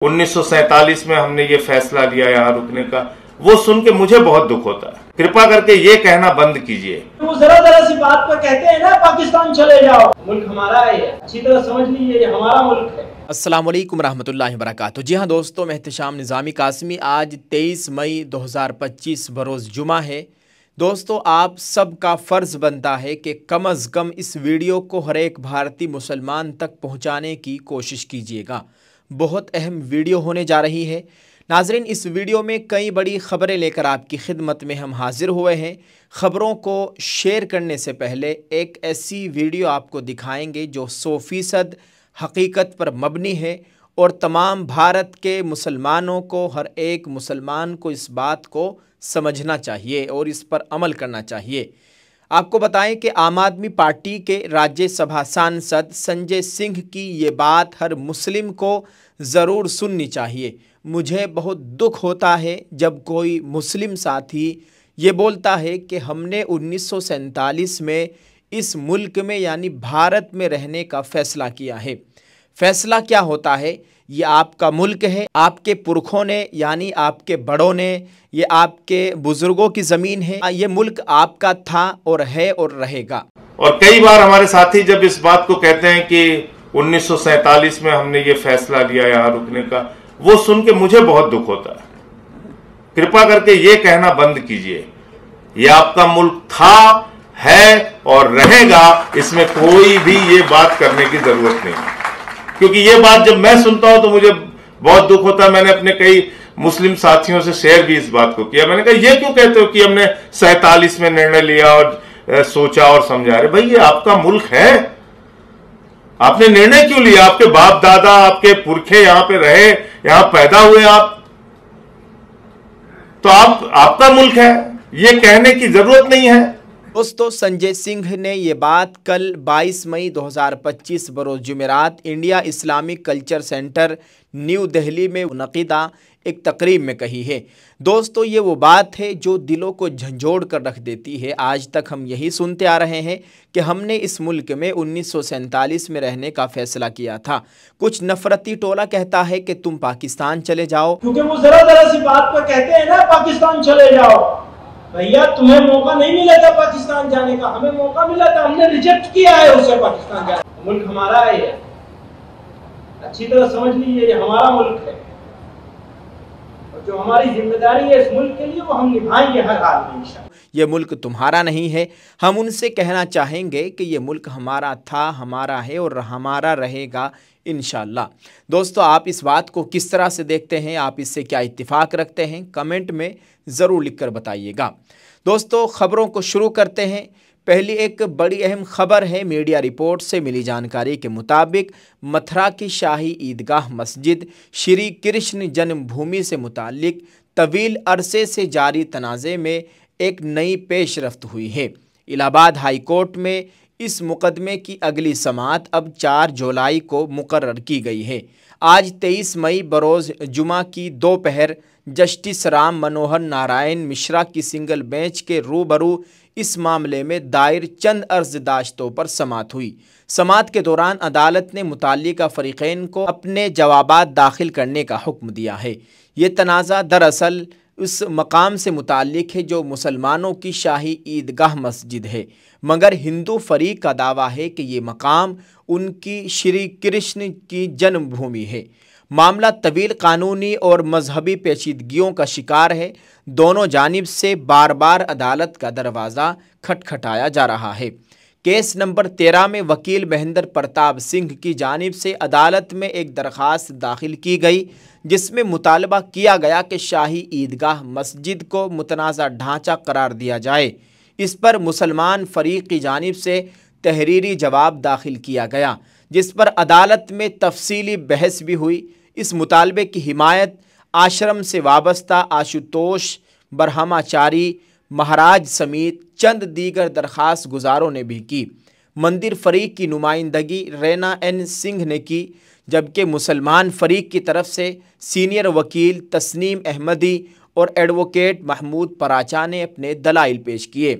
1947 में हमने ये फैसला लिया यहाँ रुकने का, वो सुन के मुझे बहुत दुख होता है। कृपा करके ये कहना बंद कीजिए। वो जरा जरा सी बात पर कहते हैं ना पाकिस्तान चले जाओ, मुल्क हमारा है, अच्छी तरह समझ लीजिए ये हमारा मुल्क है। अस्सलाम वालेकुम रहमतुल्लाहि व बरकातहू। जी हाँ दोस्तों, मैं एहतशाम निज़ामी कासमी। आज 23 मई 2025 बरोज़ जुमा है। दोस्तों, आप सबका फ़र्ज़ बनता है कि कम अज़ कम इस वीडियो को हर एक भारतीय मुसलमान तक पहुँचाने की कोशिश कीजिएगा। बहुत अहम वीडियो होने जा रही है। नाज़रीन, इस वीडियो में कई बड़ी ख़बरें लेकर आपकी खिदमत में हम हाज़िर हुए हैं। ख़बरों को शेयर करने से पहले एक ऐसी वीडियो आपको दिखाएंगे जो 100% हकीकत पर मबनी है और तमाम भारत के मुसलमानों को, हर एक मुसलमान को इस बात को समझना चाहिए और इस पर अमल करना चाहिए। आपको बताएं कि आम आदमी पार्टी के राज्यसभा सांसद संजय सिंह की ये बात हर मुस्लिम को ज़रूर सुननी चाहिए। मुझे बहुत दुख होता है जब कोई मुस्लिम साथी ये बोलता है कि हमने 1947 में इस मुल्क में यानी भारत में रहने का फ़ैसला किया है। फ़ैसला क्या होता है? ये आपका मुल्क है, आपके पुरखों ने यानी आपके बड़ों ने, ये आपके बुज़ुर्गों की ज़मीन है। ये मुल्क आपका था और है और रहेगा। और कई बार हमारे साथी जब इस बात को कहते हैं कि 1947 में हमने ये फैसला लिया यहाँ रुकने का, वो सुन के मुझे बहुत दुख होता है। कृपा करके ये कहना बंद कीजिए। ये आपका मुल्क था, है और रहेगा, इसमें कोई भी ये बात करने की जरूरत नहीं है। क्योंकि ये बात जब मैं सुनता हूं तो मुझे बहुत दुख होता है। मैंने अपने कई मुस्लिम साथियों से शेयर भी इस बात को किया। मैंने कहा ये क्यों कहते हो कि हमने 47 में निर्णय लिया और सोचा और समझा। रहे भाई, ये आपका मुल्क है, आपने निर्णय क्यों लिया? आपके बाप दादा, आपके पुरखे यहां पे रहे, यहां पैदा हुए आप, तो आपका मुल्क है, ये कहने की जरूरत नहीं है। दोस्तों, संजय सिंह ने ये बात कल 22 मई 2025 बरोज़ जुमेरात India Islamic culture centre New Delhi में मुनक़िदा एक तकरीब में कही है। दोस्तों, ये वो बात है जो दिलों को झंझोड़ कर रख देती है। आज तक हम यही सुनते आ रहे हैं कि हमने इस मुल्क में 1947 में रहने का फ़ैसला किया था। कुछ नफरती टोला कहता है कि तुम पाकिस्तान चले जाओ, क्योंकि वो जरा जरा सी बात पर कहते हैं ना पाकिस्तान चले जाओ। भैया, तुम्हें मौका नहीं मिला था पाकिस्तान जाने का, हमें मौका मिला था, हमने रिजेक्ट किया है उसे पाकिस्तान जाने। मुल्क हमारा है, अच्छी तरह समझ लीजिए ये हमारा मुल्क है और जो हमारी जिम्मेदारी है इस मुल्क के लिए वो हम निभाएंगे हर हाल में इंशाअल्लाह। ये मुल्क तुम्हारा नहीं है। हम उनसे कहना चाहेंगे कि ये मुल्क हमारा था, हमारा है और हमारा रहेगा इंशाअल्लाह। दोस्तों, आप इस बात को किस तरह से देखते हैं? आप इससे क्या इत्तिफाक रखते हैं? कमेंट में ज़रूर लिखकर बताइएगा। दोस्तों, ख़बरों को शुरू करते हैं। पहली एक बड़ी अहम खबर है। मीडिया रिपोर्ट से मिली जानकारी के मुताबिक मथुरा की शाही ईदगाह मस्जिद श्री कृष्ण जन्मभूमि से मुताल्लिक तवील अरसे से जारी तनाज़े में एक नई पेशरफ्त हुई है। इलाहाबाद हाई कोर्ट में इस मुकदमे की अगली समाअत अब 4 जुलाई को मुकर्रर की गई है। आज 23 मई बरोज़ जुमा की दोपहर जस्टिस राम मनोहर नारायण मिश्रा की सिंगल बेंच के रूबरू इस मामले में दायर चंद अर्ज़दाश्तों पर समाअत हुई। समाअत के दौरान अदालत ने मुताल्लिका फ़रीक़ैन को अपने जवाबात दाखिल करने का हुक्म दिया है। ये तनाज़ा दरअसल उस मकाम से मुताल्लिक है जो मुसलमानों की शाही ईदगाह मस्जिद है, मगर हिंदू फरीक का दावा है कि ये मकाम उनकी श्री कृष्ण की जन्मभूमि है। मामला तवील कानूनी और मजहबी पेचीदगियों का शिकार है। दोनों जानिब से बार बार अदालत का दरवाज़ा खटखटाया जा रहा है। केस नंबर 13 में वकील महेंद्र प्रताप सिंह की जानिब से अदालत में एक दरख्वास्त दाखिल की गई, जिसमें मुतालबा किया गया कि शाही ईदगाह मस्जिद को मुतनाज़ा ढांचा करार दिया जाए। इस पर मुसलमान फ़रीक की जानिब से तहरीरी जवाब दाखिल किया गया, जिस पर अदालत में तफसीली बहस भी हुई। इस मुतालबे की हिमायत आश्रम से वाबस्ता आशुतोष बरहमाचारी महाराज समेत चंद दीगर दरख्वास्त गुजारों ने भी की। मंदिर फ़रीक की नुमाइंदगी रैना एन सिंह ने की, जबकि मुसलमान फ़रीक की तरफ से सीनियर वकील तस्नीम अहमदी और एडवोकेट महमूद पराचा ने अपने दलाइल पेश किए।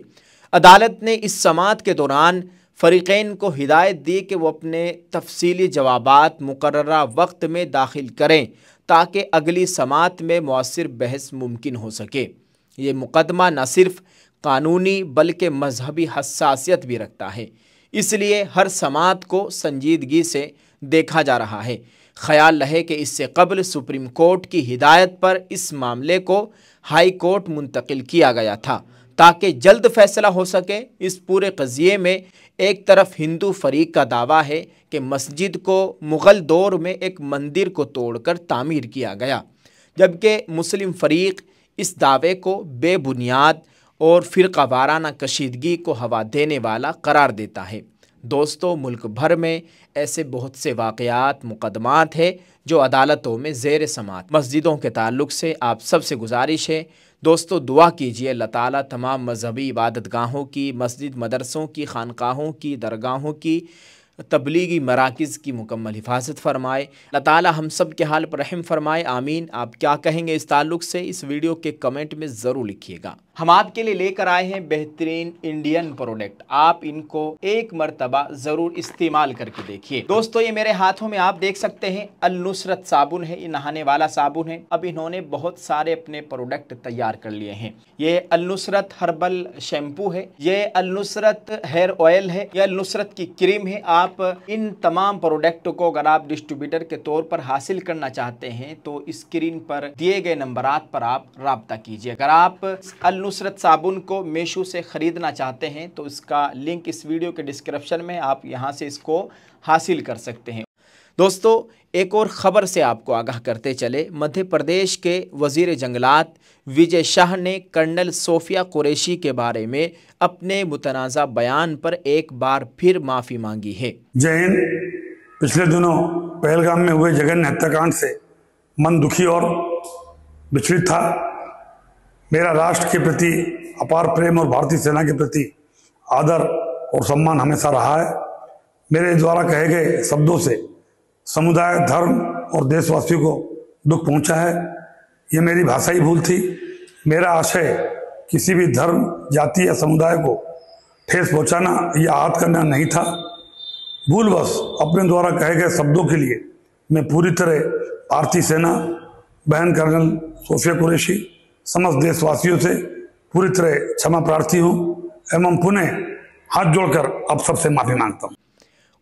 अदालत ने इस समाअत के दौरान फ़रीक़ैन को हिदायत दी कि वो अपने तफसीली जवाबात मुकर्ररा वक्त में दाखिल करें ताकि अगली समात में मौसर बहस मुमकिन हो सके। ये मुकदमा न सिर्फ कानूनी बल्कि मजहबी हसासियत भी रखता है, इसलिए हर समात को संजीदगी से देखा जा रहा है। ख्याल रहे कि इससे कबल सुप्रीम कोर्ट की हिदायत पर इस मामले को हाई कोर्ट मुंतकिल किया गया था ताकि जल्द फैसला हो सके। इस पूरे कज़िये में एक तरफ हिंदू फरीक का दावा है कि मस्जिद को मुग़ल दौर में एक मंदिर को तोड़कर तामीर किया गया, जबकि मुस्लिम फरीक इस दावे को बेबुनियाद और फ़िरक़ा वाराना कशीदगी को हवा देने वाला करार देता है। दोस्तों, मुल्क भर में ऐसे बहुत से वाक़यात मुक़दमात हैं जो अदालतों में ज़ेर समात। मस्जिदों के ताल्लुक़ से आप सबसे गुजारिश है दोस्तों, दुआ कीजिए अल्लाह ताला तमाम मजहबी इबादतगाहों की, मस्जिद मदरसों की, खानकाहों की, दरगाहों की, तबलीगी मराकिज़ की मुकम्मल हिफाजत फरमाए। अल्लाह ताला हम सब के हाल पर रहम फरमाए, आमीन। आप क्या कहेंगे इस ताल्लुक़ से, इस वीडियो के कमेंट में ज़रूर लिखिएगा। हम आपके लिए लेकर आए हैं बेहतरीन इंडियन प्रोडक्ट, आप इनको एक मरतबा ज़रूर इस्तेमाल करके देखिए। दोस्तों, ये मेरे हाथों में आप देख सकते हैं अल नुसरत साबुन है, ये नहाने वाला साबुन है। अब इन्होंने बहुत सारे अपने प्रोडक्ट तैयार कर लिए हैं। ये अल नुसरत हर्बल शैम्पू है, ये अल नुसरत हेयर ऑयल है, ये अल नुसरत की क्रीम है। आप इन तमाम प्रोडक्ट को अगर आप डिस्ट्रीब्यूटर के तौर पर हासिल करना चाहते हैं तो स्क्रीन पर दिए गए नंबरात पर आप राब्ता कीजिए। अगर आप अल नुसरत साबुन को मीशो से ख़रीदना चाहते हैं तो इसका लिंक इस वीडियो के डिस्क्रिप्शन में, आप यहां से इसको हासिल कर सकते हैं। दोस्तों, एक और ख़बर से आपको आगाह करते चले, मध्य प्रदेश के वज़ीर जंगलात विजय शाह ने कर्नल सोफिया कुरैशी के बारे में अपने मुतनाज़ा बयान पर एक बार फिर माफ़ी मांगी है। जय हिंद। पिछले दिनों पहलगाम में हुए जघन्य हत्याकांड से मन दुखी और विचलित था। मेरा राष्ट्र के प्रति अपार प्रेम और भारतीय सेना के प्रति आदर और सम्मान हमेशा रहा है। मेरे द्वारा कहे गए शब्दों से समुदाय, धर्म और देशवासियों को दुख पहुंचा है। ये मेरी भाषाई भूल थी। मेरा आशय किसी भी धर्म, जाति या समुदाय को ठेस पहुंचाना या आहत करना नहीं था। भूलवश अपने द्वारा कहे गए शब्दों के लिए मैं पूरी तरह भारतीय सेना, बहन कर्नल सोफिया कुरैशी, समस्त देशवासियों से पूरी तरह क्षमा प्रार्थी हूँ एवं पुनः हाथ जोड़कर अब सबसे माफ़ी मांगता हूँ।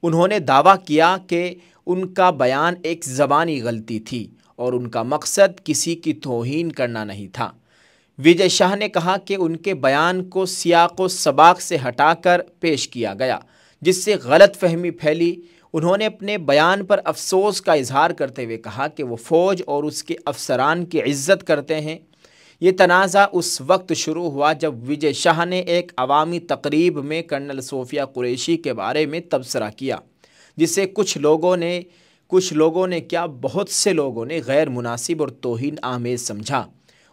उन्होंने दावा किया कि उनका बयान एक ज़बानी गलती थी और उनका मकसद किसी की तौहीन करना नहीं था। विजय शाह ने कहा कि उनके बयान को सियाक़ व सबाक़ से हटाकर पेश किया गया, जिससे गलत फहमी फैली। उन्होंने अपने बयान पर अफसोस का इजहार करते हुए कहा कि वो फ़ौज और उसके अफसरान की इज़्ज़त करते हैं। ये तनाज़ा उस वक्त शुरू हुआ जब विजय शाह ने एक अवामी तकरीब में कर्नल सोफिया कुरैशी के बारे में तबसरा किया, जिसे कुछ लोगों ने क्या बहुत से लोगों ने गैर मुनासिब और तौहीन आमेज़ समझा।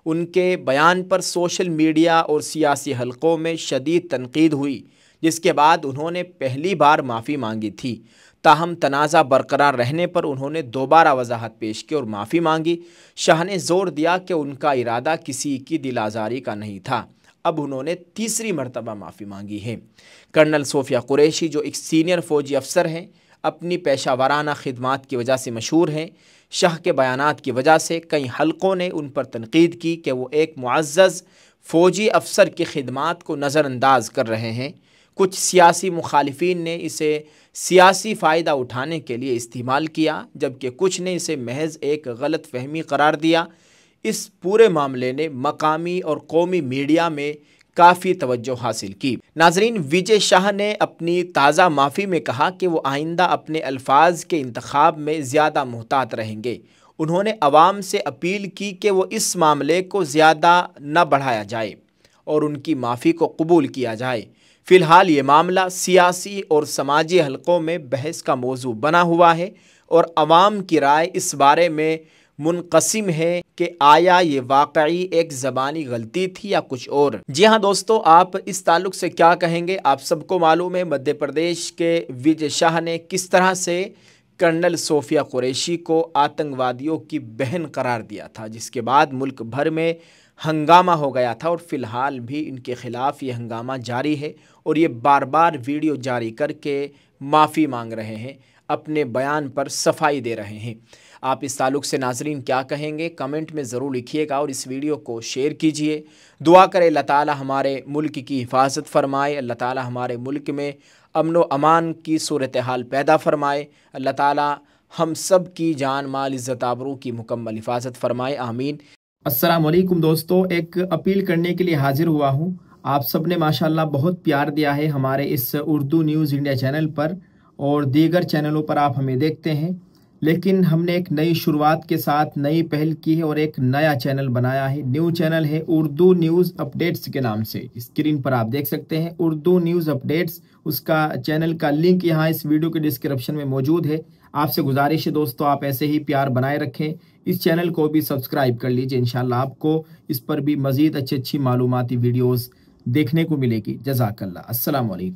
उनके बयान पर सोशल मीडिया और सियासी हलक़ों में शदीद तनकीद हुई, जिसके बाद उन्होंने पहली बार माफ़ी मांगी थी। ताहम तनाज़ा बरकरार रहने पर उन्होंने दोबारा वजाहत पेश की और माफ़ी मांगी। शाह ने ज़ोर दिया कि उनका इरादा किसी की दिल आज़ारी का नहीं था। अब उन्होंने तीसरी मरतबा माफ़ी मांगी है। कर्नल सोफिया कुरैशी जो एक सीनियर फ़ौजी अफसर हैं, अपनी पेशा वाराना खिदमात की वजह से मशहूर हैं। शाह के बयानात की वजह से कई हलक़ों ने उन पर तनकीद की कि वो एक मुअज़्ज़ज़ फ़ौजी अफसर की खिदमात को नज़रअंदाज कर रहे हैं। कुछ सियासी मुखालिफिन ने इसे सियासी फ़ायदा उठाने के लिए इस्तेमाल किया, जबकि कुछ ने इसे महज एक गलत फहमी करार दिया। इस पूरे मामले ने मकामी और कौमी मीडिया में काफ़ी तवज्जो हासिल की। नाज़रीन, विजय शाह ने अपनी ताज़ा माफ़ी में कहा कि वो आइंदा अपने अल्फाज के इंतखाब में ज़्यादा मुहतात रहेंगे। उन्होंने अवाम से अपील की कि वो इस मामले को ज़्यादा न बढ़ाया जाए और उनकी माफ़ी को कबूल किया जाए। फ़िलहाल ये मामला सियासी और समाजी हलक़ों में बहस का मौजू बना हुआ है और अवाम की राय इस बारे में मुनक़सिम है कि आया ये वाकई एक ज़बानी गलती थी या कुछ और। जी हाँ दोस्तों, आप इस ताल्लुक़ से क्या कहेंगे? आप सबको मालूम है मध्य प्रदेश के विजय शाह ने किस तरह से कर्नल सोफिया कुरैशी को आतंकवादियों की बहन करार दिया था, जिसके बाद मुल्क भर में हंगामा हो गया था और फ़िलहाल भी इनके ख़िलाफ़ ये हंगामा जारी है और ये बार बार वीडियो जारी करके माफ़ी मांग रहे हैं, अपने बयान पर सफाई दे रहे हैं। आप इस ताल्लुक़ से नाज़रीन क्या कहेंगे, कमेंट में ज़रूर लिखिएगा और इस वीडियो को शेयर कीजिए। दुआ करें अल्लाह ताला हमारे मुल्क की हिफाजत फ़रमाए, अल्लाह ताला हमारे मुल्क में अमन व अमान की सूरत हाल पैदा फ़रमाए, अल्लाह ताला हम सब की जान माल इज़्ज़त आबरू की मुकम्मल हिफाजत फ़रमाए, आमीन। अस्सलाम वालेकुम दोस्तों, एक अपील करने के लिए हाज़िर हुआ हूँ। आप सब ने माशाल्लाह बहुत प्यार दिया है हमारे इस उर्दू न्यूज़ इंडिया चैनल पर और दीगर चैनलों पर आप हमें देखते हैं, लेकिन हमने एक नई शुरुआत के साथ नई पहल की है और एक नया चैनल बनाया है। न्यू चैनल है उर्दू न्यूज़ अपडेट्स के नाम से, स्क्रीन पर आप देख सकते हैं उर्दू न्यूज़ अपडेट्स। उसका चैनल का लिंक यहाँ इस वीडियो के डिस्क्रिप्शन में मौजूद है। आपसे गुजारिश है दोस्तों, आप ऐसे ही प्यार बनाए रखें, इस चैनल को भी सब्सक्राइब कर लीजिए। इंशाल्लाह आपको इस पर भी मज़ीद अच्छी मालूमाती वीडियोज़ देखने को मिलेगी। जज़ाकल्लाह। अस्सलाम वालेकुम।